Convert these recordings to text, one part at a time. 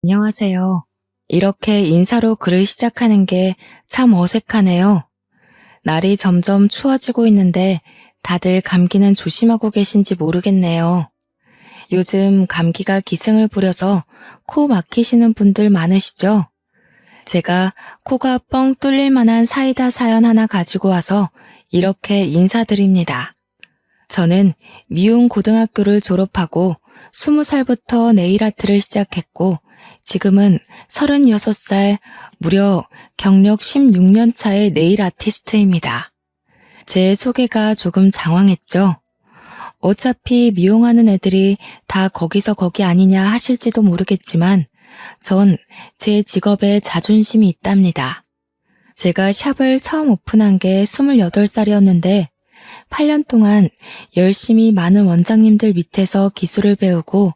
안녕하세요. 이렇게 인사로 글을 시작하는 게 참 어색하네요. 날이 점점 추워지고 있는데 다들 감기는 조심하고 계신지 모르겠네요. 요즘 감기가 기승을 부려서 코 막히시는 분들 많으시죠? 제가 코가 뻥 뚫릴 만한 사이다 사연 하나 가지고 와서 이렇게 인사드립니다. 저는 미용 고등학교를 졸업하고 20살부터 네일 아트를 시작했고 지금은 36살 무려 경력 16년 차의 네일 아티스트입니다. 제 소개가 조금 장황했죠? 어차피 미용하는 애들이 다 거기서 거기 아니냐 하실지도 모르겠지만 전 제 직업에 자존심이 있답니다. 제가 샵을 처음 오픈한 게 28살이었는데 8년 동안 열심히 많은 원장님들 밑에서 기술을 배우고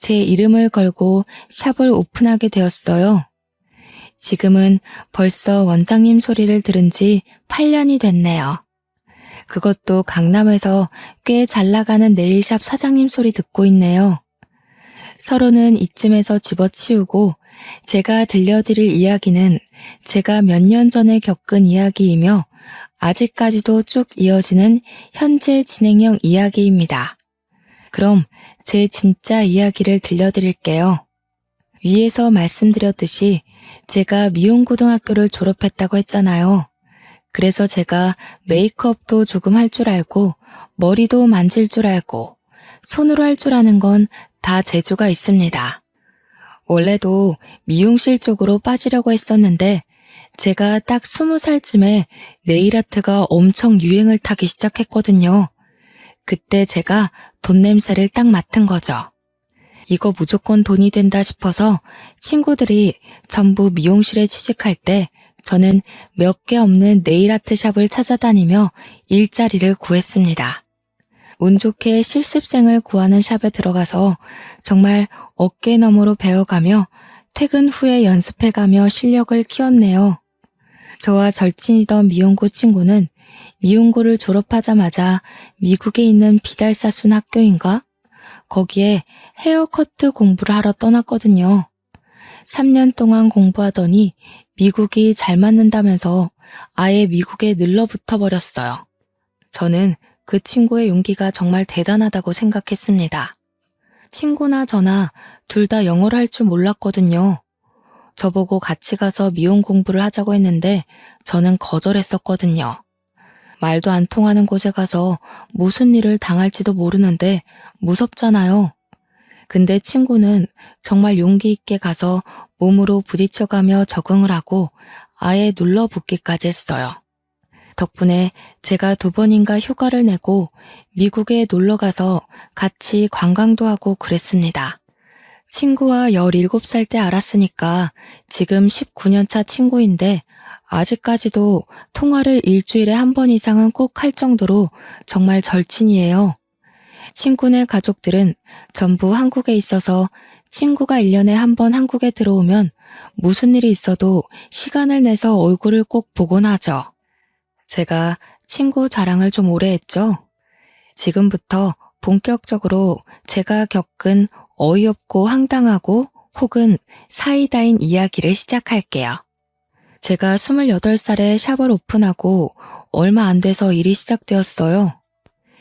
제 이름을 걸고 샵을 오픈하게 되었어요. 지금은 벌써 원장님 소리를 들은 지 8년이 됐네요. 그것도 강남에서 꽤 잘 나가는 네일샵 사장님 소리 듣고 있네요. 서로는 이쯤에서 집어치우고 제가 들려드릴 이야기는 제가 몇 년 전에 겪은 이야기이며 아직까지도 쭉 이어지는 현재 진행형 이야기입니다. 그럼 제 진짜 이야기를 들려드릴게요. 위에서 말씀드렸듯이 제가 미용고등학교를 졸업했다고 했잖아요. 그래서 제가 메이크업도 조금 할 줄 알고 머리도 만질 줄 알고 손으로 할 줄 아는 건 다 재주가 있습니다. 원래도 미용실 쪽으로 빠지려고 했었는데 제가 딱 20살쯤에 네일아트가 엄청 유행을 타기 시작했거든요. 그때 제가 돈 냄새를 딱 맡은 거죠. 이거 무조건 돈이 된다 싶어서 친구들이 전부 미용실에 취직할 때 저는 몇 개 없는 네일아트 샵을 찾아다니며 일자리를 구했습니다. 운 좋게 실습생을 구하는 샵에 들어가서 정말 어깨너머로 배워가며 퇴근 후에 연습해가며 실력을 키웠네요. 저와 절친이던 미용고 친구는 미용고를 졸업하자마자 미국에 있는 비달사순 학교인가? 거기에 헤어커트 공부를 하러 떠났거든요. 3년 동안 공부하더니 미국이 잘 맞는다면서 아예 미국에 늘러붙어 버렸어요. 저는 그 친구의 용기가 정말 대단하다고 생각했습니다. 친구나 저나 둘 다 영어를 할 줄 몰랐거든요. 저보고 같이 가서 미용 공부를 하자고 했는데 저는 거절했었거든요. 말도 안 통하는 곳에 가서 무슨 일을 당할지도 모르는데 무섭잖아요. 근데 친구는 정말 용기 있게 가서 몸으로 부딪혀가며 적응을 하고 아예 눌러붙기까지 했어요. 덕분에 제가 2번인가 휴가를 내고 미국에 놀러가서 같이 관광도 하고 그랬습니다. 친구와 17살 때 알았으니까 지금 19년 차 친구인데 아직까지도 통화를 일주일에 1번 이상은 꼭 할 정도로 정말 절친이에요. 친구네 가족들은 전부 한국에 있어서 친구가 1년에 1번 한국에 들어오면 무슨 일이 있어도 시간을 내서 얼굴을 꼭 보곤 하죠. 제가 친구 자랑을 좀 오래 했죠. 지금부터 본격적으로 제가 겪은 어이없고 황당하고 혹은 사이다인 이야기를 시작할게요. 제가 28살에 샵을 오픈하고 얼마 안 돼서 일이 시작되었어요.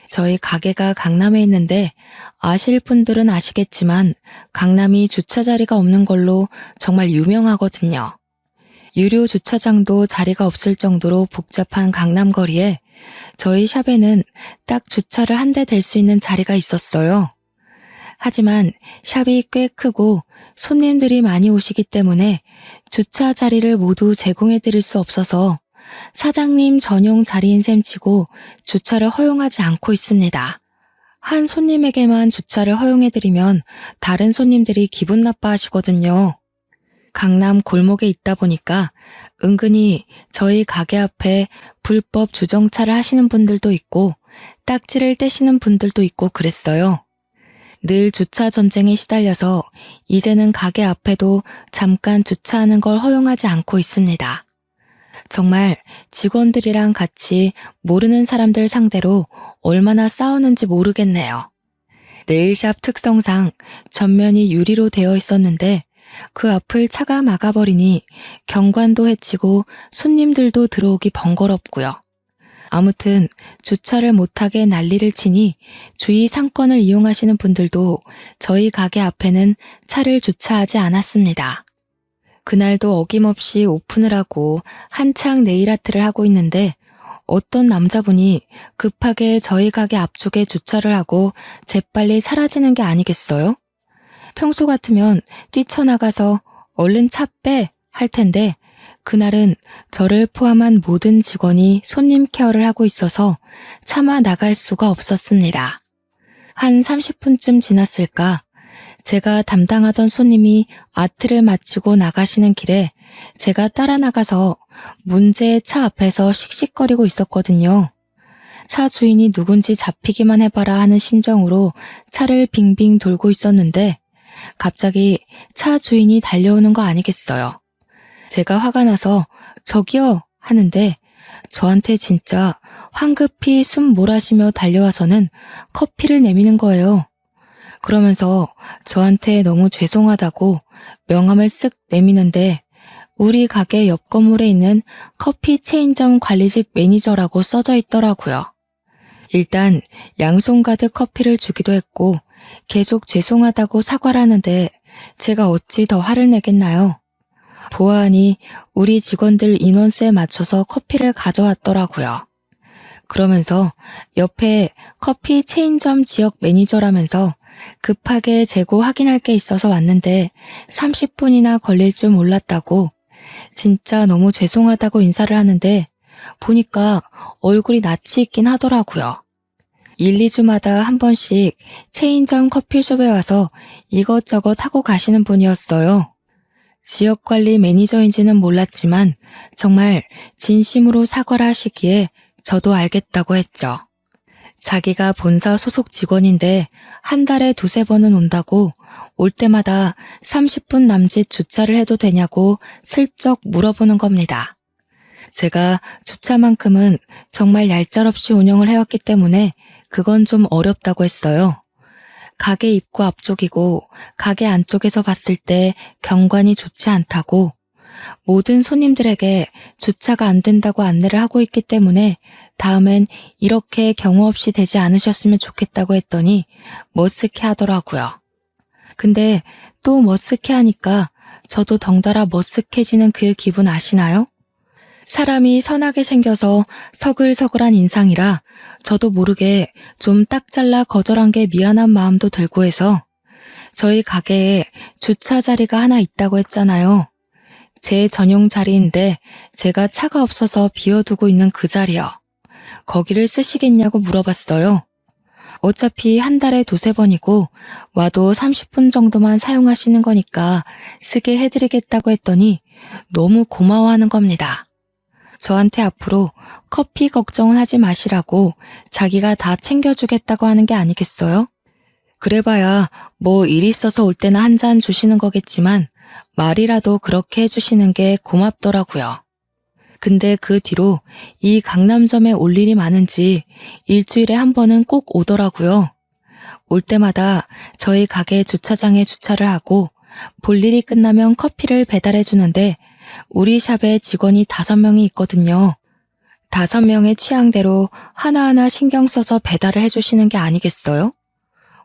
저희 가게가 강남에 있는데 아실 분들은 아시겠지만 강남이 주차 자리가 없는 걸로 정말 유명하거든요. 유료 주차장도 자리가 없을 정도로 복잡한 강남 거리에 저희 샵에는 딱 주차를 한 대 댈 수 있는 자리가 있었어요. 하지만 샵이 꽤 크고 손님들이 많이 오시기 때문에 주차 자리를 모두 제공해 드릴 수 없어서 사장님 전용 자리인 셈 치고 주차를 허용하지 않고 있습니다. 한 손님에게만 주차를 허용해 드리면 다른 손님들이 기분 나빠하시거든요. 강남 골목에 있다 보니까 은근히 저희 가게 앞에 불법 주정차를 하시는 분들도 있고 딱지를 떼시는 분들도 있고 그랬어요. 늘 주차 전쟁에 시달려서 이제는 가게 앞에도 잠깐 주차하는 걸 허용하지 않고 있습니다. 정말 직원들이랑 같이 모르는 사람들 상대로 얼마나 싸우는지 모르겠네요. 네일샵 특성상 전면이 유리로 되어 있었는데 그 앞을 차가 막아버리니 경관도 해치고 손님들도 들어오기 번거롭고요. 아무튼 주차를 못하게 난리를 치니 주위 상권을 이용하시는 분들도 저희 가게 앞에는 차를 주차하지 않았습니다. 그날도 어김없이 오픈을 하고 한창 네일아트를 하고 있는데 어떤 남자분이 급하게 저희 가게 앞쪽에 주차를 하고 재빨리 사라지는 게 아니겠어요? 평소 같으면 뛰쳐나가서 얼른 차 빼! 할 텐데 그날은 저를 포함한 모든 직원이 손님 케어를 하고 있어서 차마 나갈 수가 없었습니다. 한 30분쯤 지났을까? 제가 담당하던 손님이 아트를 마치고 나가시는 길에 제가 따라 나가서 문제의 차 앞에서 씩씩거리고 있었거든요. 차 주인이 누군지 잡히기만 해봐라 하는 심정으로 차를 빙빙 돌고 있었는데 갑자기 차 주인이 달려오는 거 아니겠어요. 제가 화가 나서 저기요 하는데 저한테 진짜 황급히 숨 몰아쉬며 달려와서는 커피를 내미는 거예요. 그러면서 저한테 너무 죄송하다고 명함을 쓱 내미는데 우리 가게 옆 건물에 있는 커피 체인점 관리직 매니저라고 써져 있더라고요. 일단 양손 가득 커피를 주기도 했고 계속 죄송하다고 사과를 하는데 제가 어찌 더 화를 내겠나요? 보아하니 우리 직원들 인원수에 맞춰서 커피를 가져왔더라고요. 그러면서 옆에 커피 체인점 지역 매니저라면서 급하게 재고 확인할 게 있어서 왔는데 30분이나 걸릴 줄 몰랐다고 진짜 너무 죄송하다고 인사를 하는데 보니까 얼굴이 낯이 있긴 하더라고요. 1, 2주마다 한 번씩 체인점 커피숍에 와서 이것저것 하고 가시는 분이었어요. 지역관리 매니저인지는 몰랐지만 정말 진심으로 사과를 하시기에 저도 알겠다고 했죠. 자기가 본사 소속 직원인데 한 달에 2-3번은 온다고 올 때마다 30분 남짓 주차를 해도 되냐고 슬쩍 물어보는 겁니다. 제가 주차만큼은 정말 얄짤없이 운영을 해왔기 때문에 그건 좀 어렵다고 했어요. 가게 입구 앞쪽이고 가게 안쪽에서 봤을 때 경관이 좋지 않다고 모든 손님들에게 주차가 안 된다고 안내를 하고 있기 때문에 다음엔 이렇게 경우 없이 되지 않으셨으면 좋겠다고 했더니 머쓱해 하더라고요. 근데 또 머쓱해 하니까 저도 덩달아 머쓱해지는 그 기분 아시나요? 사람이 선하게 생겨서 서글서글한 인상이라 저도 모르게 좀 딱 잘라 거절한 게 미안한 마음도 들고 해서 저희 가게에 주차 자리가 하나 있다고 했잖아요. 제 전용 자리인데 제가 차가 없어서 비워두고 있는 그 자리요. 거기를 쓰시겠냐고 물어봤어요. 어차피 한 달에 2-3번이고 와도 30분 정도만 사용하시는 거니까 쓰게 해드리겠다고 했더니 너무 고마워하는 겁니다. 저한테 앞으로 커피 걱정은 하지 마시라고 자기가 다 챙겨주겠다고 하는 게 아니겠어요? 그래봐야 뭐 일 있어서 올 때나 한 잔 주시는 거겠지만 말이라도 그렇게 해주시는 게 고맙더라고요. 근데 그 뒤로 이 강남점에 올 일이 많은지 일주일에 한 번은 꼭 오더라고요. 올 때마다 저희 가게 주차장에 주차를 하고 볼 일이 끝나면 커피를 배달해 주는데 우리 샵에 직원이 5명이 있거든요. 5명의 취향대로 하나하나 신경 써서 배달을 해주시는 게 아니겠어요?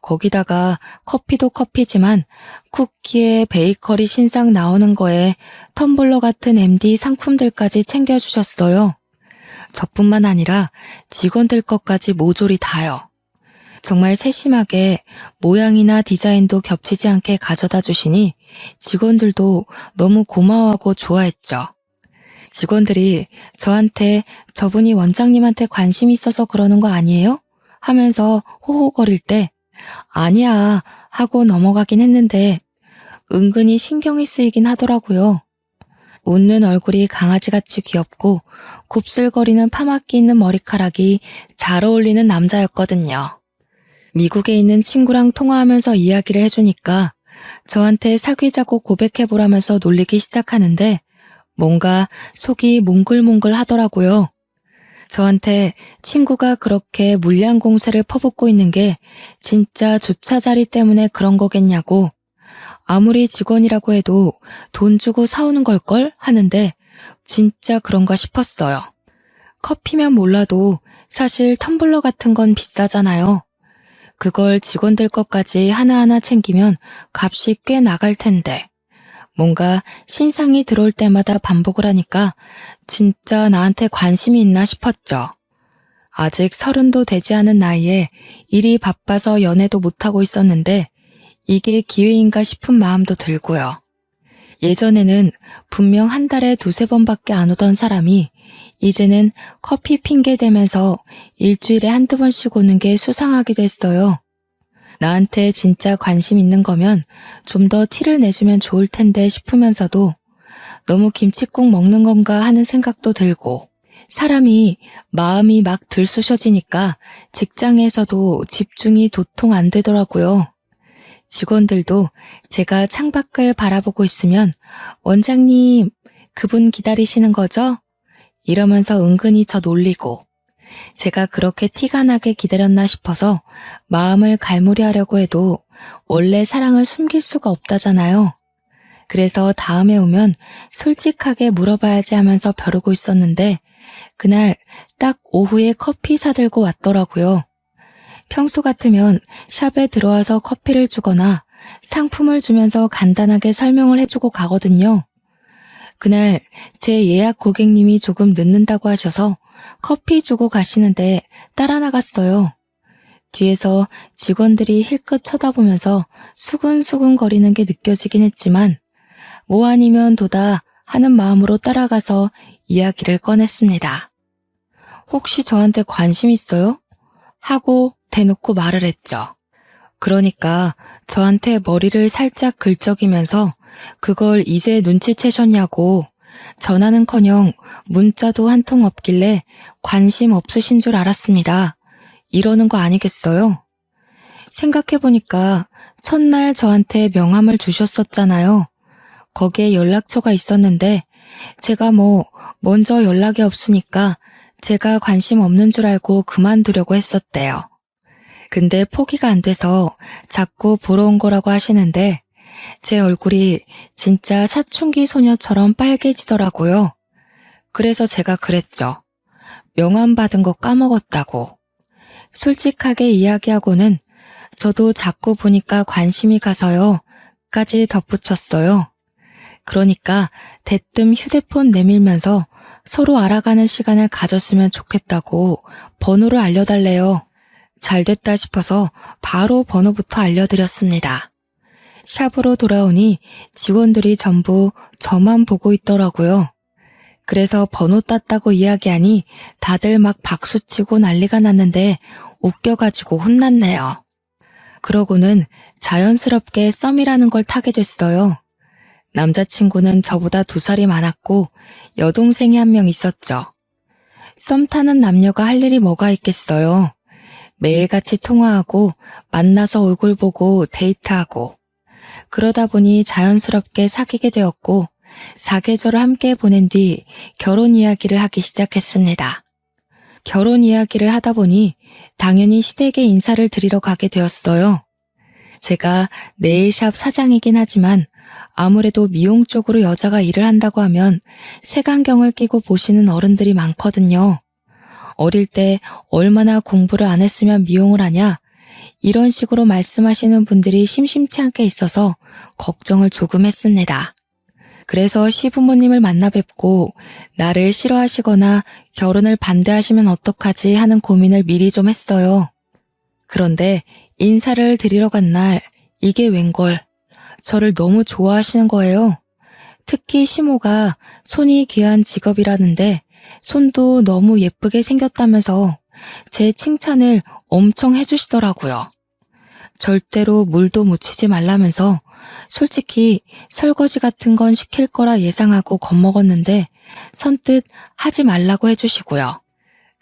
거기다가 커피도 커피지만 쿠키에 베이커리 신상 나오는 거에 텀블러 같은 MD 상품들까지 챙겨주셨어요. 저뿐만 아니라 직원들 것까지 모조리 다요. 정말 세심하게 모양이나 디자인도 겹치지 않게 가져다 주시니 직원들도 너무 고마워하고 좋아했죠. 직원들이 저한테 저분이 원장님한테 관심이 있어서 그러는 거 아니에요? 하면서 호호거릴 때 아니야 하고 넘어가긴 했는데 은근히 신경이 쓰이긴 하더라고요. 웃는 얼굴이 강아지같이 귀엽고 곱슬거리는 파마끼 있는 머리카락이 잘 어울리는 남자였거든요. 미국에 있는 친구랑 통화하면서 이야기를 해주니까 저한테 사귀자고 고백해보라면서 놀리기 시작하는데 뭔가 속이 몽글몽글 하더라고요. 저한테 친구가 그렇게 물량 공세를 퍼붓고 있는 게 진짜 주차 자리 때문에 그런 거겠냐고 아무리 직원이라고 해도 돈 주고 사오는 걸걸 하는데 진짜 그런가 싶었어요. 커피면 몰라도 사실 텀블러 같은 건 비싸잖아요. 그걸 직원들 것까지 하나하나 챙기면 값이 꽤 나갈 텐데 뭔가 신상이 들어올 때마다 반복을 하니까 진짜 나한테 관심이 있나 싶었죠. 아직 30도 되지 않은 나이에 일이 바빠서 연애도 못하고 있었는데 이게 기회인가 싶은 마음도 들고요. 예전에는 분명 한 달에 2~3번밖에 안 오던 사람이 이제는 커피 핑계 대면서 일주일에 1~2번씩 오는 게 수상하기도 했어요. 나한테 진짜 관심 있는 거면 좀 더 티를 내주면 좋을 텐데 싶으면서도 너무 김칫국 먹는 건가 하는 생각도 들고 사람이 마음이 막 들쑤셔지니까 직장에서도 집중이 도통 안 되더라고요. 직원들도 제가 창밖을 바라보고 있으면 원장님, 그분 기다리시는 거죠? 이러면서 은근히 저 놀리고 제가 그렇게 티가 나게 기다렸나 싶어서 마음을 갈무리하려고 해도 원래 사랑을 숨길 수가 없다잖아요. 그래서 다음에 오면 솔직하게 물어봐야지 하면서 벼르고 있었는데 그날 딱 오후에 커피 사들고 왔더라고요. 평소 같으면 샵에 들어와서 커피를 주거나 상품을 주면서 간단하게 설명을 해주고 가거든요. 그날 제 예약 고객님이 조금 늦는다고 하셔서 커피 주고 가시는데 따라 나갔어요. 뒤에서 직원들이 힐끗 쳐다보면서 수근수근 거리는 게 느껴지긴 했지만 뭐 아니면 도다 하는 마음으로 따라가서 이야기를 꺼냈습니다. 혹시 저한테 관심 있어요? 하고 대놓고 말을 했죠. 그러니까 저한테 머리를 살짝 긁적이면서 그걸 이제 눈치채셨냐고 전화는커녕 문자도 한 통 없길래 관심 없으신 줄 알았습니다. 이러는 거 아니겠어요? 생각해보니까 첫날 저한테 명함을 주셨었잖아요. 거기에 연락처가 있었는데 제가 먼저 연락이 없으니까 제가 관심 없는 줄 알고 그만두려고 했었대요. 근데 포기가 안 돼서 자꾸 보러 온 거라고 하시는데 제 얼굴이 진짜 사춘기 소녀처럼 빨개지더라고요. 그래서 제가 그랬죠. 명함 받은 거 까먹었다고. 솔직하게 이야기하고는 저도 자꾸 보니까 관심이 가서요. 까지 덧붙였어요. 그러니까 대뜸 휴대폰 내밀면서 서로 알아가는 시간을 가졌으면 좋겠다고 번호를 알려달래요. 잘 됐다 싶어서 바로 번호부터 알려드렸습니다. 샵으로 돌아오니 직원들이 전부 저만 보고 있더라고요. 그래서 번호 땄다고 이야기하니 다들 막 박수치고 난리가 났는데 웃겨가지고 혼났네요. 그러고는 자연스럽게 썸이라는 걸 타게 됐어요. 남자친구는 저보다 2살이 많았고 여동생이 1명 있었죠. 썸 타는 남녀가 할 일이 뭐가 있겠어요. 매일같이 통화하고 만나서 얼굴 보고 데이트하고 그러다 보니 자연스럽게 사귀게 되었고 사계절을 함께 보낸 뒤 결혼 이야기를 하기 시작했습니다. 결혼 이야기를 하다 보니 당연히 시댁에 인사를 드리러 가게 되었어요. 제가 네일샵 사장이긴 하지만 아무래도 미용 쪽으로 여자가 일을 한다고 하면 색안경을 끼고 보시는 어른들이 많거든요. 어릴 때 얼마나 공부를 안 했으면 미용을 하냐 이런 식으로 말씀하시는 분들이 심심치 않게 있어서 걱정을 조금 했습니다. 그래서 시부모님을 만나 뵙고 나를 싫어하시거나 결혼을 반대하시면 어떡하지 하는 고민을 미리 좀 했어요. 그런데 인사를 드리러 간 날 이게 웬걸 저를 너무 좋아하시는 거예요. 특히 시모가 손이 귀한 직업이라는데 손도 너무 예쁘게 생겼다면서 제 칭찬을 엄청 해주시더라고요. 절대로 물도 묻히지 말라면서 솔직히 설거지 같은 건 시킬 거라 예상하고 겁먹었는데 선뜻 하지 말라고 해주시고요.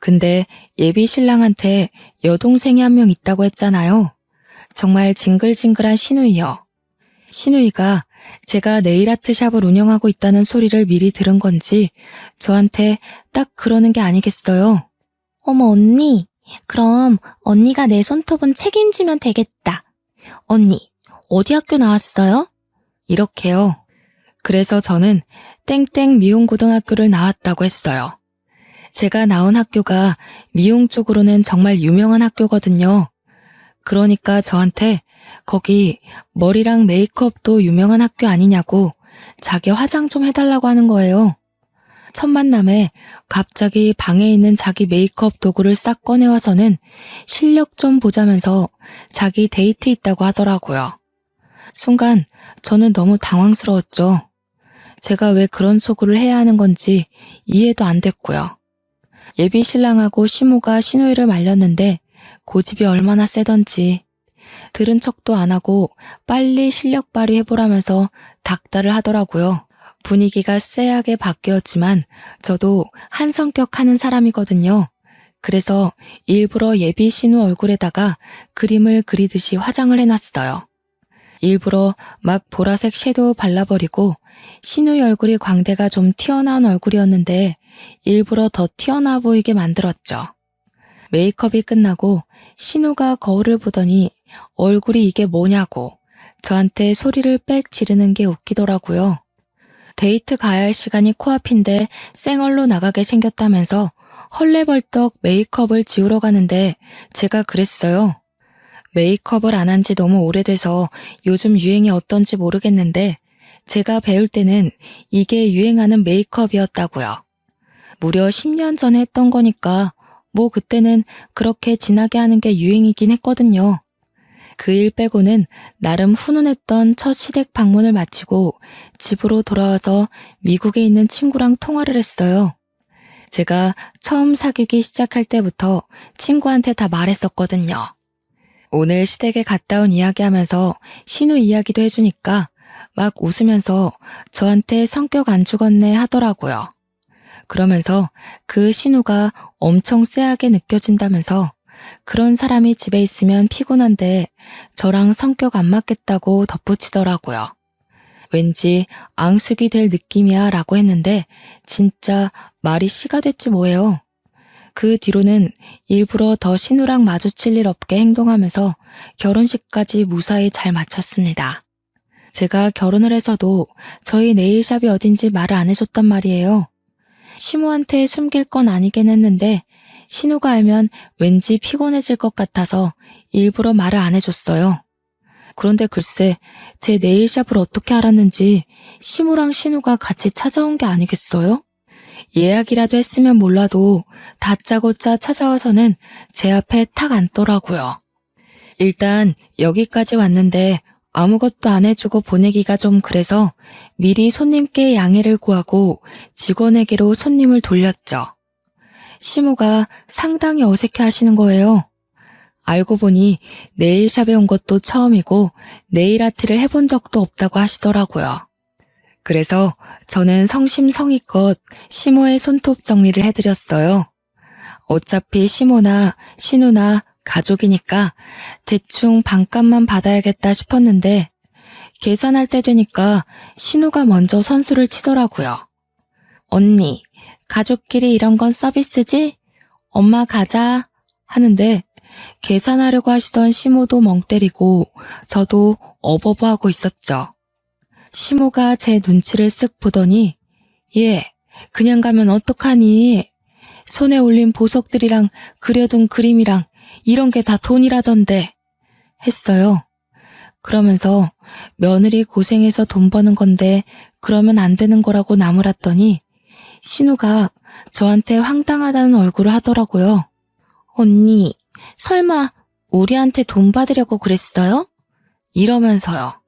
근데 예비 신랑한테 여동생이 1명 있다고 했잖아요. 정말 징글징글한 시누이요. 시누이가 제가 네일아트 샵을 운영하고 있다는 소리를 미리 들은 건지 저한테 딱 그러는 게 아니겠어요. 어머, 언니. 그럼 언니가 내 손톱은 책임지면 되겠다. 언니, 어디 학교 나왔어요? 이렇게요. 그래서 저는 땡땡 미용고등학교를 나왔다고 했어요. 제가 나온 학교가 미용 쪽으로는 정말 유명한 학교거든요. 그러니까 저한테 거기 머리랑 메이크업도 유명한 학교 아니냐고 자기 화장 좀 해달라고 하는 거예요. 첫 만남에 갑자기 방에 있는 자기 메이크업 도구를 싹 꺼내와서는 실력 좀 보자면서 자기 데이트 있다고 하더라고요. 순간 저는 너무 당황스러웠죠. 제가 왜 그런 소구를 해야 하는 건지 이해도 안 됐고요. 예비 신랑하고 시모가 신우이를 말렸는데 고집이 얼마나 세던지 들은 척도 안 하고 빨리 실력 발휘해보라면서 닥달을 하더라고요. 분위기가 쎄하게 바뀌었지만 저도 한 성격 하는 사람이거든요. 그래서 일부러 예비 신우 얼굴에다가 그림을 그리듯이 화장을 해놨어요. 일부러 막 보라색 섀도우 발라버리고 신우의 얼굴이 광대가 좀 튀어나온 얼굴이었는데 일부러 더 튀어나와 보이게 만들었죠. 메이크업이 끝나고 신우가 거울을 보더니 얼굴이 이게 뭐냐고 저한테 소리를 빽 지르는 게 웃기더라고요. 데이트 가야 할 시간이 코앞인데 쌩얼로 나가게 생겼다면서 헐레벌떡 메이크업을 지우러 가는데 제가 그랬어요. 메이크업을 안 한 지 너무 오래돼서 요즘 유행이 어떤지 모르겠는데 제가 배울 때는 이게 유행하는 메이크업이었다고요. 무려 10년 전에 했던 거니까 뭐 그때는 그렇게 진하게 하는 게 유행이긴 했거든요. 그 일 빼고는 나름 훈훈했던 첫 시댁 방문을 마치고 집으로 돌아와서 미국에 있는 친구랑 통화를 했어요. 제가 처음 사귀기 시작할 때부터 친구한테 다 말했었거든요. 오늘 시댁에 갔다 온 이야기하면서 신우 이야기도 해주니까 막 웃으면서 저한테 성격 안 죽었네 하더라고요. 그러면서 그 신우가 엄청 쎄하게 느껴진다면서 그런 사람이 집에 있으면 피곤한데 저랑 성격 안 맞겠다고 덧붙이더라고요. 왠지 앙숙이 될 느낌이야 라고 했는데 진짜 말이 씨가 됐지 뭐예요. 그 뒤로는 일부러 더 신우랑 마주칠 일 없게 행동하면서 결혼식까지 무사히 잘 마쳤습니다. 제가 결혼을 해서도 저희 네일샵이 어딘지 말을 안 해줬단 말이에요. 시모한테 숨길 건 아니긴 했는데 신우가 알면 왠지 피곤해질 것 같아서 일부러 말을 안 해줬어요. 그런데 글쎄 제 네일샵을 어떻게 알았는지 시모랑 신우가 같이 찾아온 게 아니겠어요? 예약이라도 했으면 몰라도 다짜고짜 찾아와서는 제 앞에 탁 앉더라고요. 일단 여기까지 왔는데 아무것도 안 해주고 보내기가 좀 그래서 미리 손님께 양해를 구하고 직원에게로 손님을 돌렸죠. 시모가 상당히 어색해 하시는 거예요. 알고 보니 네일샵에 온 것도 처음이고 네일 아트를 해본 적도 없다고 하시더라고요. 그래서 저는 성심성의껏 시모의 손톱 정리를 해드렸어요. 어차피 시모나 신우나 가족이니까 대충 반값만 받아야겠다 싶었는데 계산할 때 되니까 신우가 먼저 선수를 치더라고요. 언니, 가족끼리 이런 건 서비스지? 엄마 가자 하는데 계산하려고 하시던 시모도 멍 때리고 저도 어버버하고 있었죠. 시모가 제 눈치를 쓱 보더니 얘, 그냥 가면 어떡하니? 손에 올린 보석들이랑 그려둔 그림이랑 이런 게 다 돈이라던데 했어요. 그러면서 며느리 고생해서 돈 버는 건데 그러면 안 되는 거라고 나무랐더니 신우가 저한테 황당하다는 얼굴을 하더라고요. 언니, 설마 우리한테 돈 받으려고 그랬어요? 이러면서요.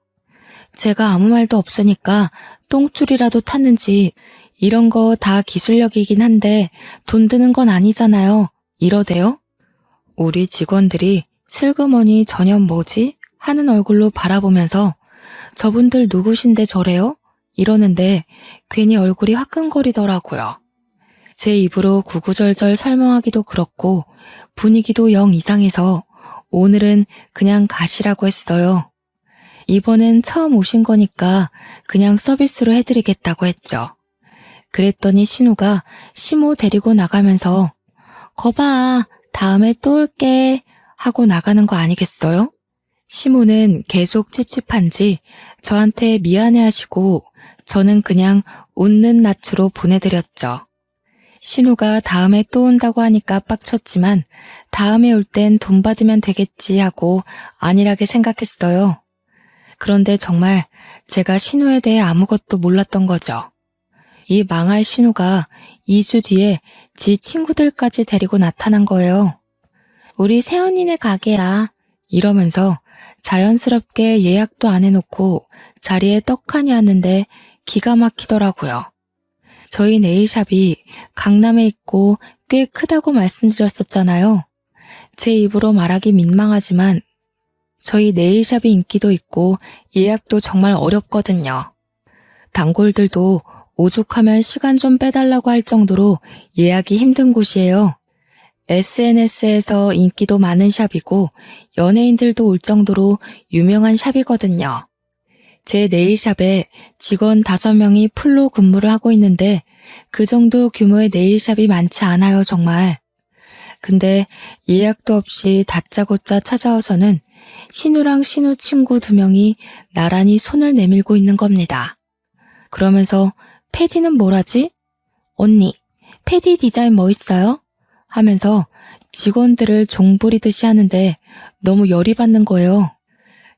제가 아무 말도 없으니까 똥줄이라도 탔는지 이런 거 다 기술력이긴 한데 돈 드는 건 아니잖아요. 이러대요. 우리 직원들이 슬그머니 저년 뭐지? 하는 얼굴로 바라보면서 저분들 누구신데 저래요? 이러는데 괜히 얼굴이 화끈거리더라고요. 제 입으로 구구절절 설명하기도 그렇고 분위기도 영 이상해서 오늘은 그냥 가시라고 했어요. 이번엔 처음 오신 거니까 그냥 서비스로 해드리겠다고 했죠. 그랬더니 신우가 시모 데리고 나가면서 거봐, 다음에 또 올게 하고 나가는 거 아니겠어요? 시모는 계속 찝찝한지 저한테 미안해하시고 저는 그냥 웃는 낯으로 보내드렸죠. 신우가 다음에 또 온다고 하니까 빡쳤지만 다음에 올 땐 돈 받으면 되겠지 하고 안일하게 생각했어요. 그런데 정말 제가 신우에 대해 아무것도 몰랐던 거죠. 이 망할 신우가 2주 뒤에 지 친구들까지 데리고 나타난 거예요. 우리 새언니네 가게야. 이러면서 자연스럽게 예약도 안 해놓고 자리에 떡하니 앉는데 기가 막히더라고요. 저희 네일샵이 강남에 있고 꽤 크다고 말씀드렸었잖아요. 제 입으로 말하기 민망하지만 저희 네일샵이 인기도 있고 예약도 정말 어렵거든요. 단골들도 오죽하면 시간 좀 빼달라고 할 정도로 예약이 힘든 곳이에요. SNS에서 인기도 많은 샵이고 연예인들도 올 정도로 유명한 샵이거든요. 제 네일샵에 직원 5명이 풀로 근무를 하고 있는데 그 정도 규모의 네일샵이 많지 않아요, 정말. 근데 예약도 없이 다짜고짜 찾아와서는 신우랑 신우 친구 2명이 나란히 손을 내밀고 있는 겁니다. 그러면서 패디는 뭘 하지? 언니, 패디 디자인 뭐 있어요? 하면서 직원들을 종부리듯이 하는데 너무 열이 받는 거예요.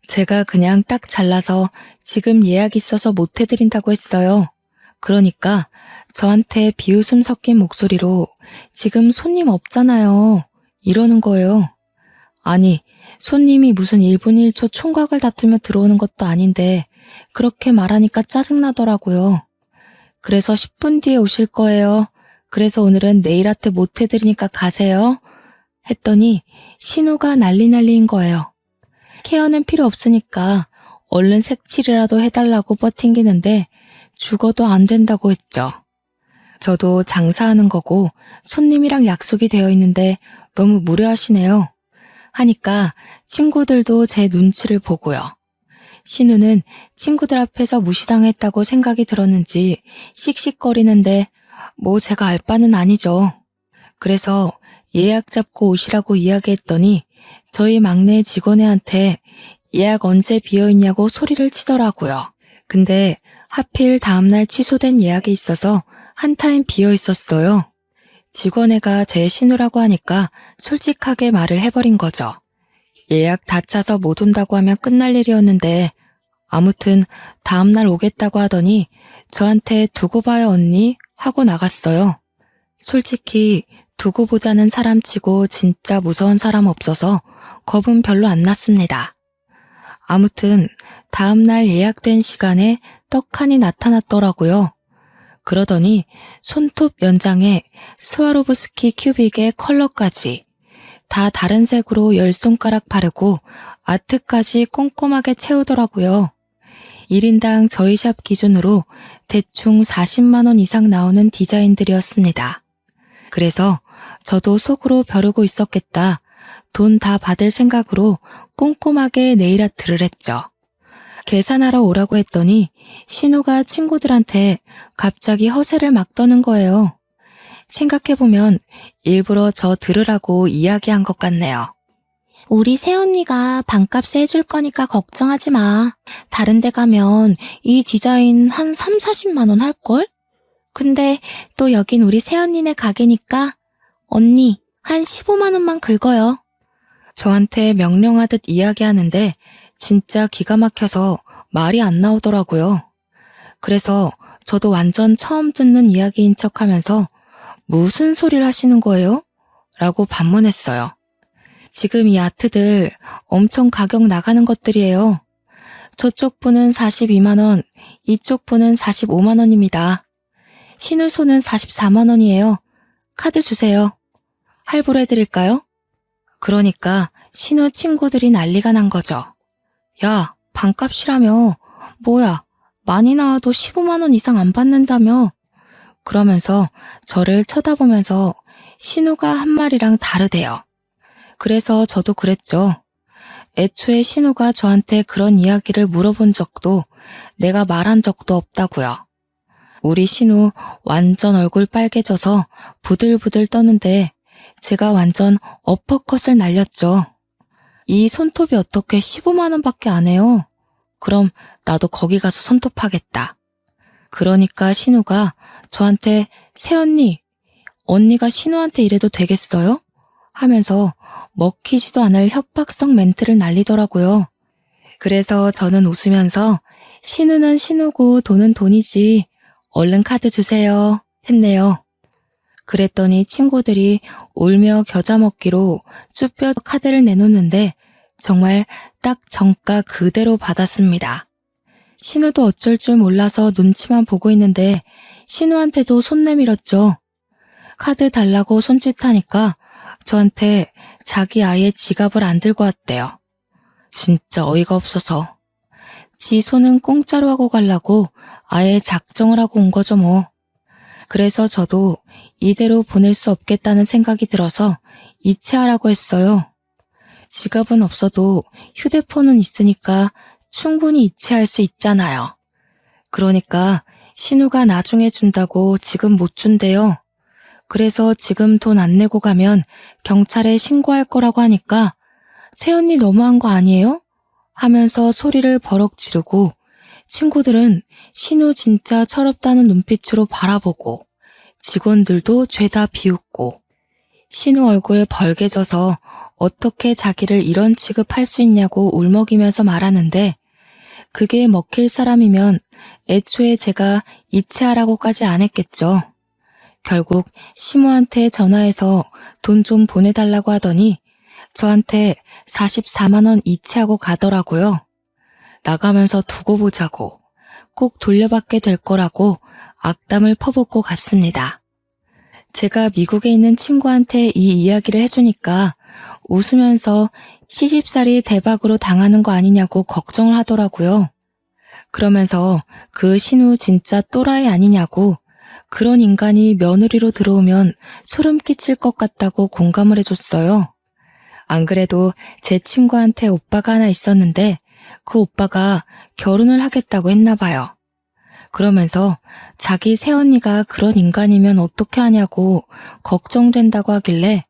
제가 그냥 딱 잘라서 지금 예약 있어서 못 해드린다고 했어요. 그러니까 저한테 비웃음 섞인 목소리로 지금 손님 없잖아요. 이러는 거예요. 아니, 손님이 무슨 1분 1초 총각을 다투며 들어오는 것도 아닌데 그렇게 말하니까 짜증나더라고요. 그래서 10분 뒤에 오실 거예요. 그래서 오늘은 네일아트 못 해드리니까 가세요. 했더니 신우가 난리인 거예요. 케어는 필요 없으니까 얼른 색칠이라도 해달라고 버팅기는데 죽어도 안 된다고 했죠. 저도 장사하는 거고 손님이랑 약속이 되어 있는데 너무 무례하시네요. 하니까 친구들도 제 눈치를 보고요. 신우는 친구들 앞에서 무시당했다고 생각이 들었는지 씩씩거리는데 뭐 제가 알 바는 아니죠. 그래서 예약 잡고 오시라고 이야기했더니 저희 막내 직원애한테 예약 언제 비어있냐고 소리를 치더라고요. 근데 하필 다음날 취소된 예약이 있어서 한 타임 비어 있었어요. 직원애가 제 신우라고 하니까 솔직하게 말을 해버린 거죠. 예약 다 차서 못 온다고 하면 끝날 일이었는데 아무튼 다음날 오겠다고 하더니 저한테 두고 봐요 언니 하고 나갔어요. 솔직히 두고 보자는 사람치고 진짜 무서운 사람 없어서 겁은 별로 안 났습니다. 아무튼 다음날 예약된 시간에 떡하니 나타났더라고요. 그러더니 손톱 연장에 스와로브스키 큐빅의 컬러까지 다 다른 색으로 10손가락 바르고 아트까지 꼼꼼하게 채우더라고요. 1인당 저희 샵 기준으로 대충 40만 원 이상 나오는 디자인들이었습니다. 그래서 저도 속으로 벼르고 있었겠다. 돈 다 받을 생각으로 꼼꼼하게 네일 아트를 했죠. 계산하러 오라고 했더니 신우가 친구들한테 갑자기 허세를 막 떠는 거예요. 생각해보면 일부러 저 들으라고 이야기한 것 같네요. 우리 새언니가 반값에 해줄 거니까 걱정하지 마. 다른 데 가면 이 디자인 한 3, 40만 원 할걸? 근데 또 여긴 우리 새언니네 가게니까 언니 한 15만 원만 긁어요. 저한테 명령하듯 이야기하는데 진짜 기가 막혀서 말이 안 나오더라고요. 그래서 저도 완전 처음 듣는 이야기인 척하면서 무슨 소리를 하시는 거예요? 라고 반문했어요. 지금 이 아트들 엄청 가격 나가는 것들이에요. 저쪽 분은 42만 원, 이쪽 분은 45만 원입니다. 신우 손은 44만 원이에요. 카드 주세요. 할부로 해드릴까요? 그러니까 신우 친구들이 난리가 난 거죠. 야, 반값이라며. 뭐야, 많이 나와도 15만 원 이상 안 받는다며. 그러면서 저를 쳐다보면서 신우가 한 말이랑 다르대요. 그래서 저도 그랬죠. 애초에 신우가 저한테 그런 이야기를 물어본 적도 내가 말한 적도 없다고요. 우리 신우 완전 얼굴 빨개져서 부들부들 떠는데 제가 완전 어퍼컷을 날렸죠. 이 손톱이 어떻게 15만 원밖에 안 해요? 그럼 나도 거기 가서 손톱하겠다. 그러니까 신우가 저한테 새언니, 언니가 신우한테 이래도 되겠어요? 하면서 먹히지도 않을 협박성 멘트를 날리더라고요. 그래서 저는 웃으면서 신우는 신우고 돈은 돈이지. 얼른 카드 주세요. 했네요. 그랬더니 친구들이 울며 겨자 먹기로 쭈뼛 카드를 내놓는데 정말 딱 정가 그대로 받았습니다. 신우도 어쩔 줄 몰라서 눈치만 보고 있는데 신우한테도 손 내밀었죠. 카드 달라고 손짓하니까 저한테 자기 아이의 지갑을 안 들고 왔대요. 진짜 어이가 없어서. 지 손은 공짜로 하고 가려고 아예 작정을 하고 온 거죠 뭐. 그래서 저도 이대로 보낼 수 없겠다는 생각이 들어서 이체하라고 했어요. 지갑은 없어도 휴대폰은 있으니까 충분히 이체할 수 있잖아요. 그러니까 신우가 나중에 준다고 지금 못 준대요. 그래서 지금 돈 안 내고 가면 경찰에 신고할 거라고 하니까 새언니 너무한 거 아니에요? 하면서 소리를 버럭 지르고 친구들은 신우 진짜 철없다는 눈빛으로 바라보고 직원들도 죄다 비웃고 신우 얼굴 벌개져서 어떻게 자기를 이런 취급할 수 있냐고 울먹이면서 말하는데 그게 먹힐 사람이면 애초에 제가 이체하라고까지 안 했겠죠. 결국 시모한테 전화해서 돈 좀 보내달라고 하더니 저한테 44만 원 이체하고 가더라고요. 나가면서 두고 보자고 꼭 돌려받게 될 거라고 악담을 퍼붓고 갔습니다. 제가 미국에 있는 친구한테 이 이야기를 해주니까 웃으면서 시집살이 대박으로 당하는 거 아니냐고 걱정을 하더라고요. 그러면서 그 신우 진짜 또라이 아니냐고 그런 인간이 며느리로 들어오면 소름 끼칠 것 같다고 공감을 해줬어요. 안 그래도 제 친구한테 오빠가 하나 있었는데 그 오빠가 결혼을 하겠다고 했나 봐요. 그러면서 자기 새언니가 그런 인간이면 어떻게 하냐고 걱정된다고 하길래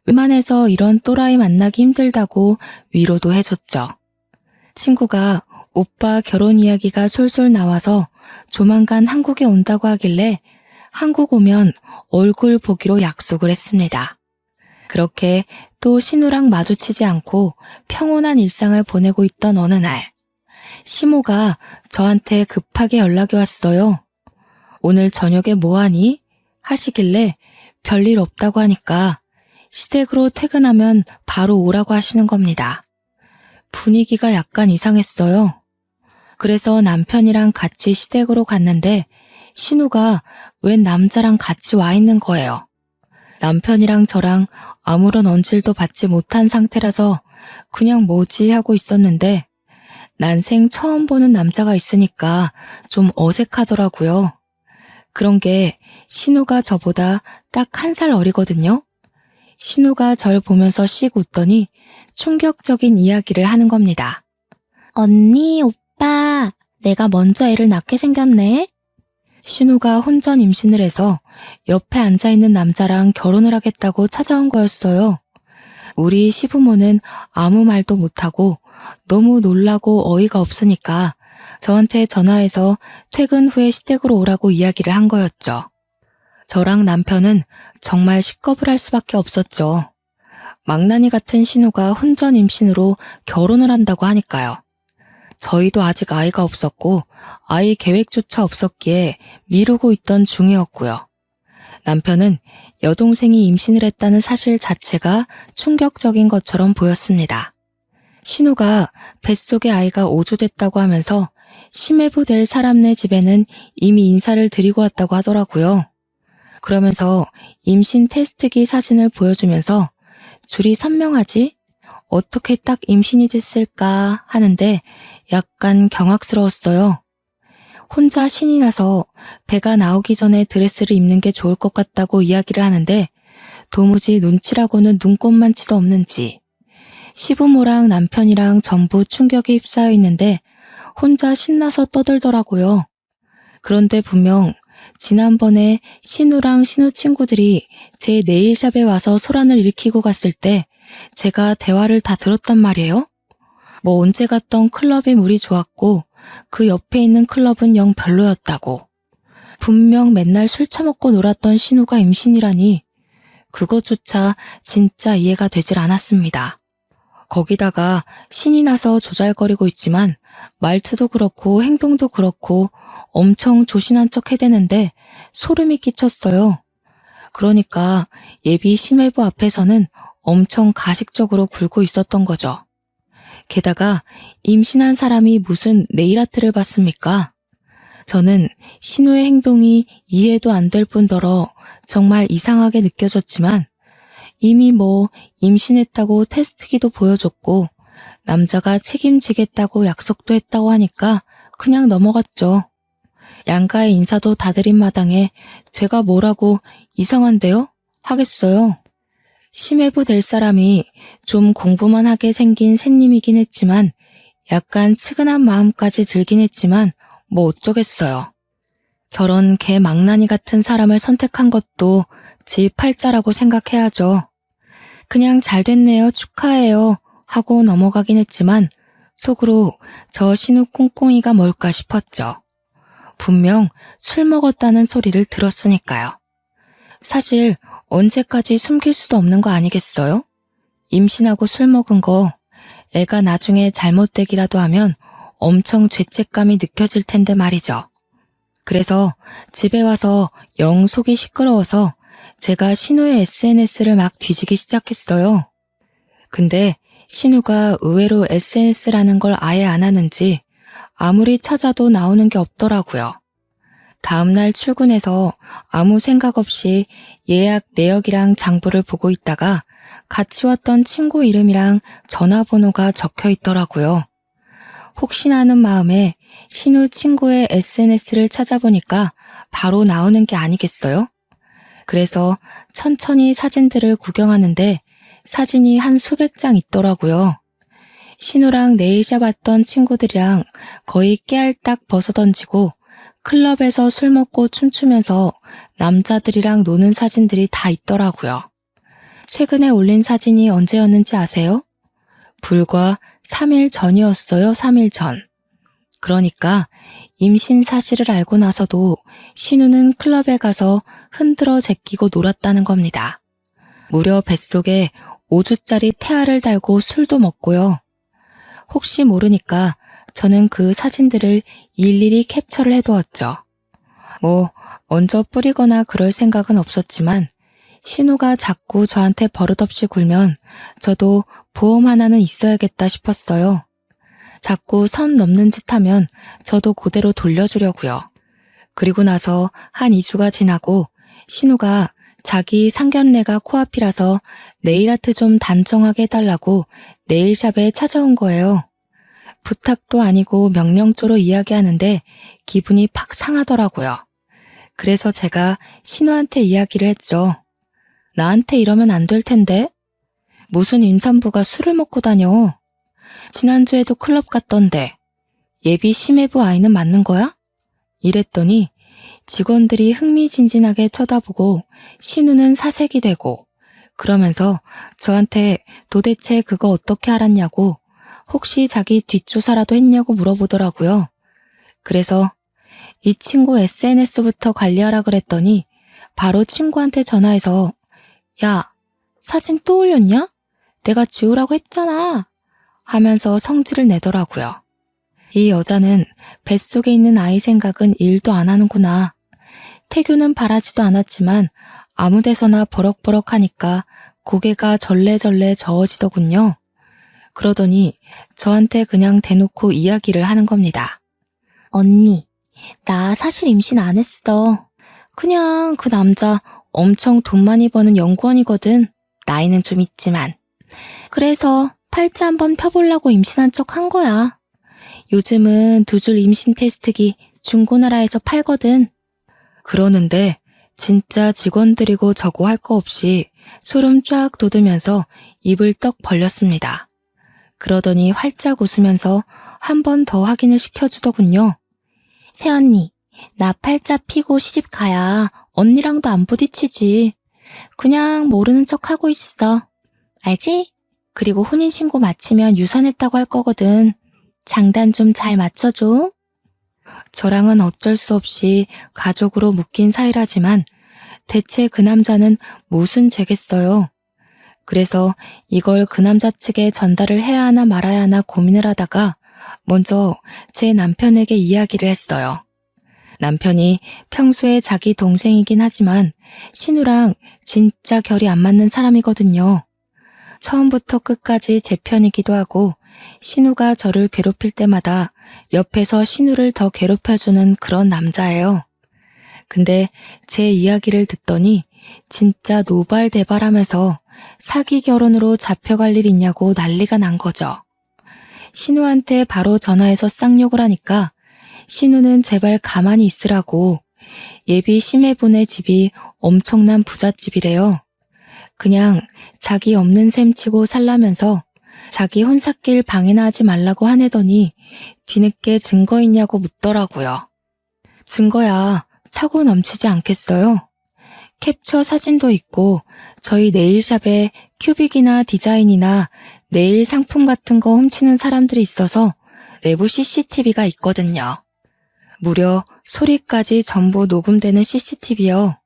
웬만해서 이런 또라이 만나기 힘들다고 위로도 해줬죠. 친구가 오빠 결혼 이야기가 솔솔 나와서 조만간 한국에 온다고 하길래 한국 오면 얼굴 보기로 약속을 했습니다. 그렇게 또 신우랑 마주치지 않고 평온한 일상을 보내고 있던 어느 날, 시모가 저한테 급하게 연락이 왔어요. 오늘 저녁에 뭐하니? 하시길래 별일 없다고 하니까 시댁으로 퇴근하면 바로 오라고 하시는 겁니다. 분위기가 약간 이상했어요. 그래서 남편이랑 같이 시댁으로 갔는데 신우가 웬 남자랑 같이 와 있는 거예요. 남편이랑 저랑 아무런 언질도 받지 못한 상태라서 그냥 뭐지 하고 있었는데 난생 처음 보는 남자가 있으니까 좀 어색하더라고요. 그런 게 신우가 저보다 딱 1살 어리거든요. 신우가 절 보면서 씩 웃더니 충격적인 이야기를 하는 겁니다. 언니, 오빠, 내가 먼저 애를 낳게 생겼네. 신우가 혼전 임신을 해서 옆에 앉아있는 남자랑 결혼을 하겠다고 찾아온 거였어요. 우리 시부모는 아무 말도 못하고 너무 놀라고 어이가 없으니까 저한테 전화해서 퇴근 후에 시댁으로 오라고 이야기를 한 거였죠. 저랑 남편은 정말 식겁을 할 수밖에 없었죠. 망나니 같은 신우가 혼전 임신으로 결혼을 한다고 하니까요. 저희도 아직 아이가 없었고 아이 계획조차 없었기에 미루고 있던 중이었고요. 남편은 여동생이 임신을 했다는 사실 자체가 충격적인 것처럼 보였습니다. 신우가 뱃속에 아이가 5주 됐다고 하면서 심해부 될 사람네 집에는 이미 인사를 드리고 왔다고 하더라고요. 그러면서 임신 테스트기 사진을 보여주면서 줄이 선명하지? 어떻게 딱 임신이 됐을까 하는데 약간 경악스러웠어요. 혼자 신이 나서 배가 나오기 전에 드레스를 입는 게 좋을 것 같다고 이야기를 하는데 도무지 눈치라고는 눈꼽만치도 없는지 시부모랑 남편이랑 전부 충격에 휩싸여 있는데 혼자 신나서 떠들더라고요. 그런데 분명 지난번에 신우랑 신우 친구들이 제 네일샵에 와서 소란을 일으키고 갔을 때 제가 대화를 다 들었단 말이에요? 뭐 언제 갔던 클럽이 물이 좋았고 그 옆에 있는 클럽은 영 별로였다고. 분명 맨날 술 처먹고 놀았던 신우가 임신이라니 그것조차 진짜 이해가 되질 않았습니다. 거기다가 신이 나서 조잘거리고 있지만 말투도 그렇고 행동도 그렇고 엄청 조신한 척 해대는데 소름이 끼쳤어요. 그러니까 예비 심해부 앞에서는 엄청 가식적으로 굴고 있었던 거죠. 게다가 임신한 사람이 무슨 네일아트를 받습니까? 저는 신우의 행동이 이해도 안 될 뿐더러 정말 이상하게 느껴졌지만 이미 뭐 임신했다고 테스트기도 보여줬고 남자가 책임지겠다고 약속도 했다고 하니까 그냥 넘어갔죠. 양가의 인사도 다 드린 마당에 제가 뭐라고 이상한데요? 하겠어요. 심해부 될 사람이 좀 공부만 하게 생긴 새님이긴 했지만 약간 측은한 마음까지 들긴 했지만 뭐 어쩌겠어요. 저런 개 망나니 같은 사람을 선택한 것도 지 팔자라고 생각해야죠. 그냥 잘 됐네요, 축하해요 하고 넘어가긴 했지만 속으로 저 신우 꽁꽁이가 뭘까 싶었죠. 분명 술 먹었다는 소리를 들었으니까요. 사실 언제까지 숨길 수도 없는 거 아니겠어요? 임신하고 술 먹은 거 애가 나중에 잘못되기라도 하면 엄청 죄책감이 느껴질 텐데 말이죠. 그래서 집에 와서 영 속이 시끄러워서 제가 신우의 SNS를 막 뒤지기 시작했어요. 근데 신우가 의외로 SNS라는 걸 아예 안 하는지 아무리 찾아도 나오는 게 없더라고요. 다음날 출근해서 아무 생각 없이 예약 내역이랑 장부를 보고 있다가 같이 왔던 친구 이름이랑 전화번호가 적혀 있더라고요. 혹시나 하는 마음에 신우 친구의 SNS를 찾아보니까 바로 나오는 게 아니겠어요? 그래서 천천히 사진들을 구경하는데 사진이 한 수백 장 있더라고요. 신우랑 네일샵 왔던 친구들이랑 거의 깨알딱 벗어던지고 클럽에서 술 먹고 춤추면서 남자들이랑 노는 사진들이 다 있더라고요. 최근에 올린 사진이 언제였는지 아세요? 불과 3일 전이었어요, 3일 전. 그러니까 임신 사실을 알고 나서도 신우는 클럽에 가서 흔들어 제끼고 놀았다는 겁니다. 무려 뱃속에 5주짜리 태아를 달고 술도 먹고요. 혹시 모르니까 저는 그 사진들을 일일이 캡처를 해두었죠. 뭐 먼저 뿌리거나 그럴 생각은 없었지만 신우가 자꾸 저한테 버릇없이 굴면 저도 보험 하나는 있어야겠다 싶었어요. 자꾸 선 넘는 짓 하면 저도 그대로 돌려주려고요. 그리고 나서 한 2주가 지나고 신우가 자기 상견례가 코앞이라서 네일아트 좀 단정하게 해달라고 네일샵에 찾아온 거예요. 부탁도 아니고 명령조로 이야기하는데 기분이 팍 상하더라고요. 그래서 제가 신우한테 이야기를 했죠. 나한테 이러면 안 될 텐데? 무슨 임산부가 술을 먹고 다녀? 지난주에도 클럽 갔던데 예비 심해부 아이는 맞는 거야? 이랬더니 직원들이 흥미진진하게 쳐다보고 신우는 사색이 되고 그러면서 저한테 도대체 그거 어떻게 알았냐고 혹시 자기 뒷조사라도 했냐고 물어보더라고요. 그래서 이 친구 SNS부터 관리하라 그랬더니 바로 친구한테 전화해서 야, 사진 또 올렸냐? 내가 지우라고 했잖아. 하면서 성질을 내더라고요. 이 여자는 뱃속에 있는 아이 생각은 일도 안 하는구나. 태교는 바라지도 않았지만 아무 데서나 버럭버럭 하니까 고개가 절레절레 저어지더군요. 그러더니 저한테 그냥 대놓고 이야기를 하는 겁니다. 언니, 나 사실 임신 안 했어. 그냥 그 남자 엄청 돈 많이 버는 연구원이거든. 나이는 좀 있지만. 그래서 팔자 한번 펴보려고 임신한 척 한 거야. 요즘은 2줄 임신 테스트기 중고나라에서 팔거든. 그러는데 진짜 직원들이고 저고 할 거 없이 소름 쫙 돋으면서 입을 떡 벌렸습니다. 그러더니 활짝 웃으면서 한 번 더 확인을 시켜주더군요. 새언니, 나 팔자 피고 시집 가야 언니랑도 안 부딪히지. 그냥 모르는 척 하고 있어. 알지? 그리고 혼인신고 마치면 유산했다고 할 거거든. 장단 좀 잘 맞춰줘. 저랑은 어쩔 수 없이 가족으로 묶인 사이라지만 대체 그 남자는 무슨 죄겠어요. 그래서 이걸 그 남자 측에 전달을 해야 하나 말아야 하나 고민을 하다가 먼저 제 남편에게 이야기를 했어요. 남편이 평소에 자기 동생이긴 하지만 신우랑 진짜 결이 안 맞는 사람이거든요. 처음부터 끝까지 제 편이기도 하고 신우가 저를 괴롭힐 때마다 옆에서 신우를 더 괴롭혀주는 그런 남자예요. 근데 제 이야기를 듣더니 진짜 노발대발하면서 사기 결혼으로 잡혀갈 일 있냐고 난리가 난 거죠. 신우한테 바로 전화해서 쌍욕을 하니까 신우는 제발 가만히 있으라고 예비 심해분의 집이 엄청난 부잣집이래요. 그냥 자기 없는 셈 치고 살라면서 자기 혼사길 방해나 하지 말라고 화내더니 뒤늦게 증거 있냐고 묻더라고요. 증거야 차고 넘치지 않겠어요? 캡처 사진도 있고 저희 네일샵에 큐빅이나 디자인이나 네일 상품 같은 거 훔치는 사람들이 있어서 내부 CCTV가 있거든요. 무려 소리까지 전부 녹음되는 CCTV요.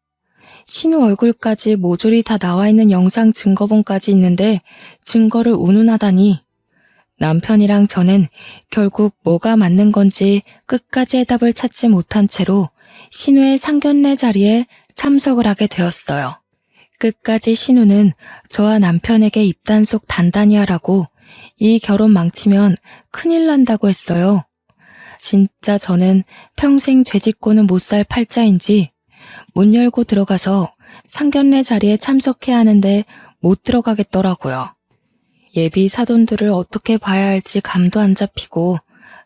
신우 얼굴까지 모조리 다 나와 있는 영상 증거본까지 있는데 증거를 운운하다니. 남편이랑 저는 결국 뭐가 맞는 건지 끝까지 해답을 찾지 못한 채로 신우의 상견례 자리에 참석을 하게 되었어요. 끝까지 신우는 저와 남편에게 입단속 단단히 하라고 이 결혼 망치면 큰일 난다고 했어요. 진짜 저는 평생 죄짓고는 못 살 팔자인지 문 열고 들어가서 상견례 자리에 참석해야 하는데 못 들어가겠더라고요. 예비 사돈들을 어떻게 봐야 할지 감도 안 잡히고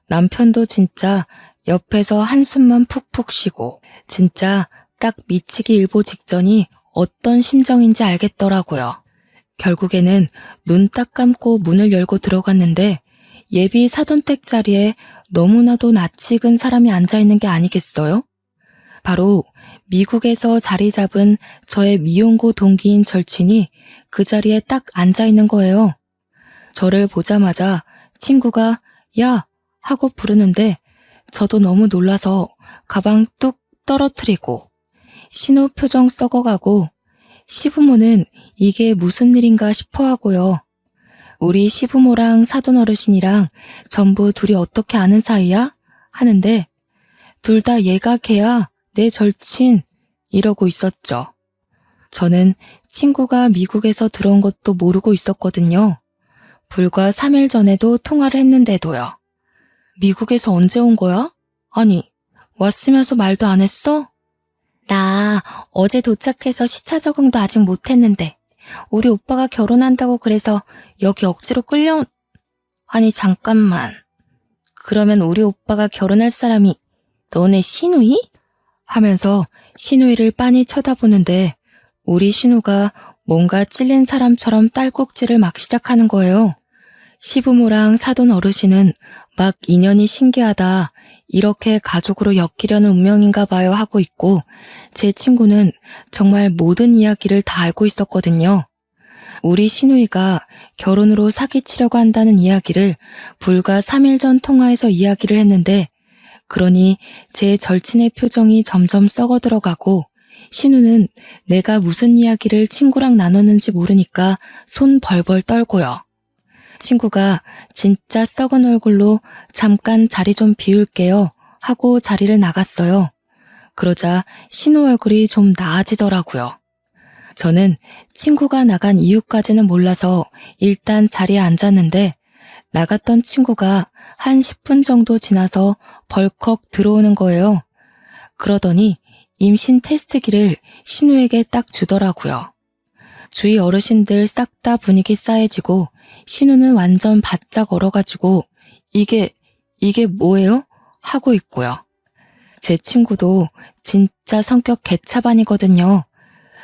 남편도 진짜 옆에서 한숨만 푹푹 쉬고 진짜 딱 미치기 일보 직전이 어떤 심정인지 알겠더라고요. 결국에는 눈 딱 감고 문을 열고 들어갔는데 예비 사돈댁 자리에 너무나도 낯이 익은 사람이 앉아있는 게 아니겠어요? 바로 미국에서 자리 잡은 저의 미용고 동기인 절친이 그 자리에 딱 앉아있는 거예요. 저를 보자마자 친구가 야! 하고 부르는데 저도 너무 놀라서 가방 뚝 떨어뜨리고 신우 표정 썩어가고 시부모는 이게 무슨 일인가 싶어 하고요. 우리 시부모랑 사돈 어르신이랑 전부 둘이 어떻게 아는 사이야? 하는데 둘 다 얘가 걔야, 내 절친 이러고 있었죠. 저는 친구가 미국에서 들어온 것도 모르고 있었거든요. 불과 3일 전에도 통화를 했는데도요. 미국에서 언제 온 거야? 아니, 왔으면서 말도 안 했어? 나 어제 도착해서 시차 적응도 아직 못했는데 우리 오빠가 결혼한다고 그래서 여기 억지로 끌려온... 아니 잠깐만. 그러면 우리 오빠가 결혼할 사람이 너네 신우이? 하면서 신우이를 빤히 쳐다보는데 우리 신우가 뭔가 찔린 사람처럼 딸꾹질을 막 시작하는 거예요. 시부모랑 사돈 어르신은 막 인연이 신기하다, 이렇게 가족으로 엮이려는 운명인가 봐요 하고 있고 제 친구는 정말 모든 이야기를 다 알고 있었거든요. 우리 신우이가 결혼으로 사기치려고 한다는 이야기를 불과 3일 전 통화에서 이야기를 했는데 그러니 제 절친의 표정이 점점 썩어 들어가고 신우는 내가 무슨 이야기를 친구랑 나눴는지 모르니까 손 벌벌 떨고요. 친구가 진짜 썩은 얼굴로 잠깐 자리 좀 비울게요 하고 자리를 나갔어요. 그러자 신우 얼굴이 좀 나아지더라고요. 저는 친구가 나간 이유까지는 몰라서 일단 자리에 앉았는데 나갔던 친구가 한 10분 정도 지나서 벌컥 들어오는 거예요. 그러더니 임신 테스트기를 신우에게 딱 주더라고요. 주위 어르신들 싹 다 분위기 싸해지고 신우는 완전 바짝 얼어가지고 이게 뭐예요? 하고 있고요. 제 친구도 진짜 성격 개차반이거든요.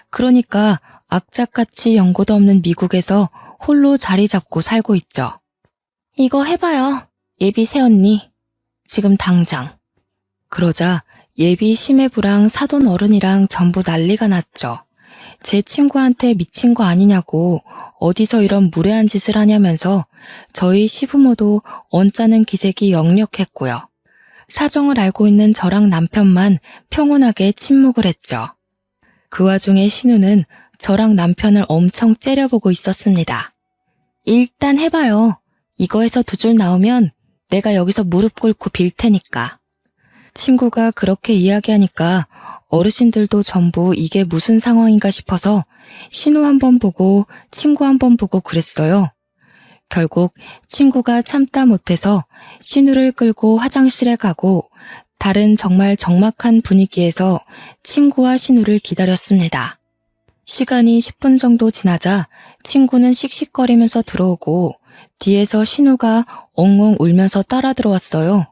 그러니까 악착같이 연고도 없는 미국에서 홀로 자리 잡고 살고 있죠. 이거 해봐요. 예비 새언니. 지금 당장. 그러자 예비 시매부랑 사돈 어른이랑 전부 난리가 났죠. 제 친구한테 미친 거 아니냐고 어디서 이런 무례한 짓을 하냐면서 저희 시부모도 언짢은 기색이 역력했고요. 사정을 알고 있는 저랑 남편만 평온하게 침묵을 했죠. 그 와중에 신우는 저랑 남편을 엄청 째려보고 있었습니다. 일단 해봐요. 이거에서 두 줄 나오면 내가 여기서 무릎 꿇고 빌 테니까. 친구가 그렇게 이야기하니까 어르신들도 전부 이게 무슨 상황인가 싶어서 신우 한 번 보고 친구 한 번 보고 그랬어요. 결국 친구가 참다 못해서 신우를 끌고 화장실에 가고 다른 정말 적막한 분위기에서 친구와 신우를 기다렸습니다. 시간이 10분 정도 지나자 친구는 씩씩거리면서 들어오고 뒤에서 신우가 엉엉 울면서 따라 들어왔어요.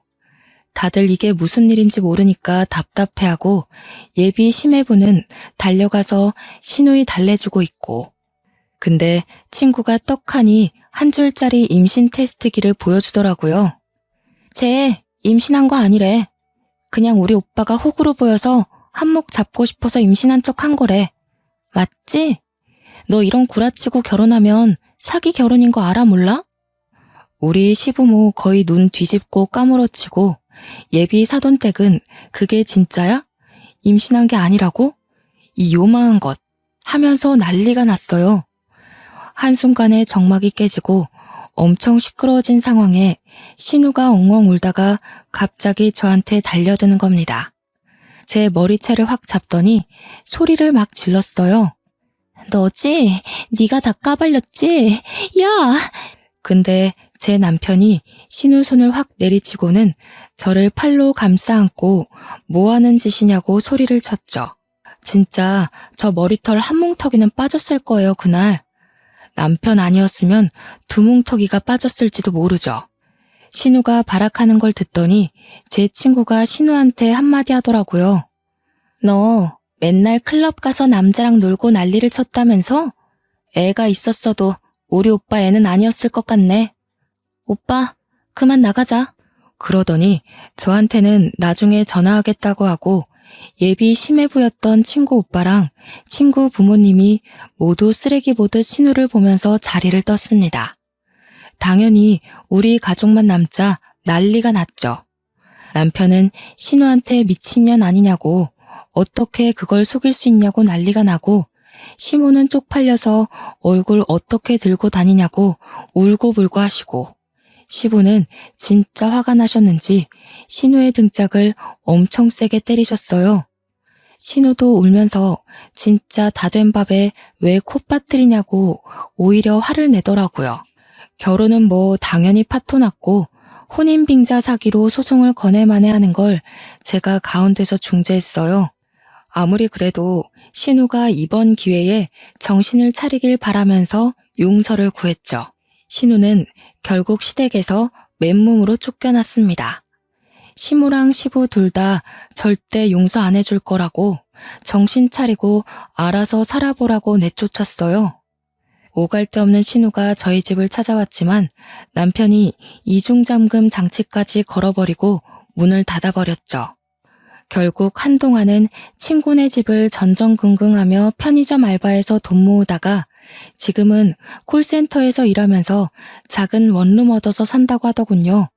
다들 이게 무슨 일인지 모르니까 답답해하고 예비 심해부는 달려가서 신우이 달래주고 있고 근데 친구가 떡하니 한 줄짜리 임신 테스트기를 보여주더라고요. 쟤 임신한 거 아니래. 그냥 우리 오빠가 호구로 보여서 한몫 잡고 싶어서 임신한 척 한 거래. 맞지? 너 이런 구라치고 결혼하면 사기 결혼인 거 알아 몰라? 우리 시부모 거의 눈 뒤집고 까무러치고 예비 사돈댁은 그게 진짜야? 임신한 게 아니라고? 이 요망한 것 하면서 난리가 났어요. 한순간에 정막이 깨지고 엄청 시끄러워진 상황에 신우가 엉엉 울다가 갑자기 저한테 달려드는 겁니다. 제 머리채를 확 잡더니 소리를 막 질렀어요. 너지? 네가 다 까발렸지? 야! 근데 제 남편이 신우 손을 확 내리치고는 저를 팔로 감싸 안고 뭐 하는 짓이냐고 소리를 쳤죠. 진짜 저 머리털 한 뭉텅이는 빠졌을 거예요, 그날. 남편 아니었으면 두 뭉텅이가 빠졌을지도 모르죠. 신우가 발악하는 걸 듣더니 제 친구가 신우한테 한마디 하더라고요. 너 맨날 클럽 가서 남자랑 놀고 난리를 쳤다면서? 애가 있었어도 우리 오빠 애는 아니었을 것 같네. 오빠, 그만 나가자. 그러더니 저한테는 나중에 전화하겠다고 하고 예비 심해부였던 친구 오빠랑 친구 부모님이 모두 쓰레기 보듯 신우를 보면서 자리를 떴습니다. 당연히 우리 가족만 남자 난리가 났죠. 남편은 신우한테 미친년 아니냐고 어떻게 그걸 속일 수 있냐고 난리가 나고 시모는 쪽팔려서 얼굴 어떻게 들고 다니냐고 울고불고 하시고 시부는 진짜 화가 나셨는지 신우의 등짝을 엄청 세게 때리셨어요. 신우도 울면서 진짜 다 된 밥에 왜 코 빠뜨리냐고 오히려 화를 내더라고요. 결혼은 뭐 당연히 파토 났고 혼인빙자 사기로 소송을 거낼만해 하는 걸 제가 가운데서 중재했어요. 아무리 그래도 신우가 이번 기회에 정신을 차리길 바라면서 용서를 구했죠. 신우는 결국 시댁에서 맨몸으로 쫓겨났습니다. 시무랑 시부 둘 다 절대 용서 안 해줄 거라고 정신 차리고 알아서 살아보라고 내쫓았어요. 오갈 데 없는 신우가 저희 집을 찾아왔지만 남편이 이중잠금 장치까지 걸어버리고 문을 닫아버렸죠. 결국 한동안은 친구네 집을 전전긍긍하며 편의점 알바에서 돈 모으다가 지금은 콜센터에서 일하면서 작은 원룸 얻어서 산다고 하더군요.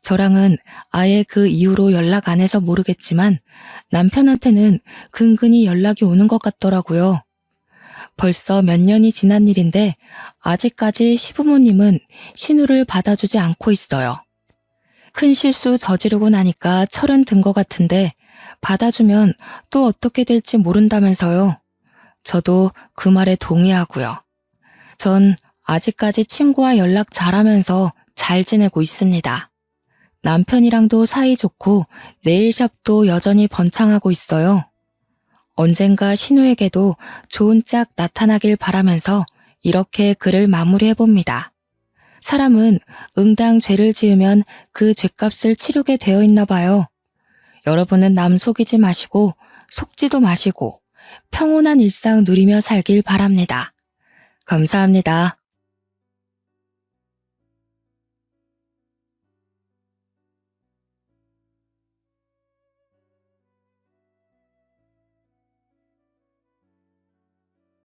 저랑은 아예 그 이후로 연락 안 해서 모르겠지만 남편한테는 근근히 연락이 오는 것 같더라고요. 벌써 몇 년이 지난 일인데 아직까지 시부모님은 신우를 받아주지 않고 있어요. 큰 실수 저지르고 나니까 철은 든 것 같은데 받아주면 또 어떻게 될지 모른다면서요. 저도 그 말에 동의하고요. 전 아직까지 친구와 연락 잘하면서 잘 지내고 있습니다. 남편이랑도 사이좋고 네일샵도 여전히 번창하고 있어요. 언젠가 신우에게도 좋은 짝 나타나길 바라면서 이렇게 글을 마무리해봅니다. 사람은 응당 죄를 지으면 그 죄값을 치르게 되어 있나 봐요. 여러분은 남 속이지 마시고 속지도 마시고 평온한 일상 누리며 살길 바랍니다. 감사합니다.